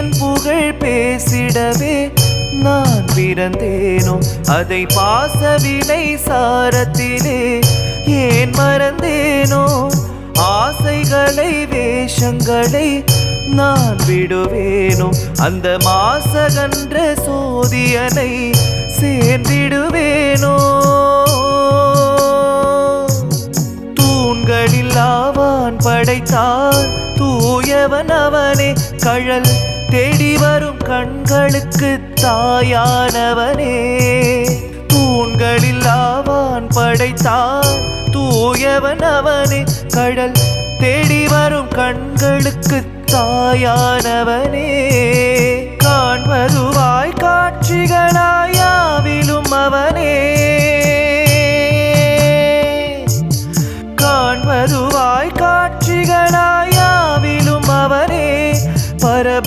ஈசன் புகழ் பேசிடவே நான் பிறந்தேனோ அதை பாசவினை சாரத்திலே ஏன் மறந்தேனோ ஆசைகளை வேஷங்களை நான் விடுவேனோ அந்த மாசகன்ற சோதியனை சேர்ந்திடுவேனோ தூண்களில் ஆவான் படைத்தார் தூயவன் அவனே கழல் தேடி வரும் கண்களுக்கு தாயானவனே தூண்களில் ஆவான் படைத்தார் தூயவன் அவனே கடல் தேடி வரும் கண்களுக்கு தாயானவனே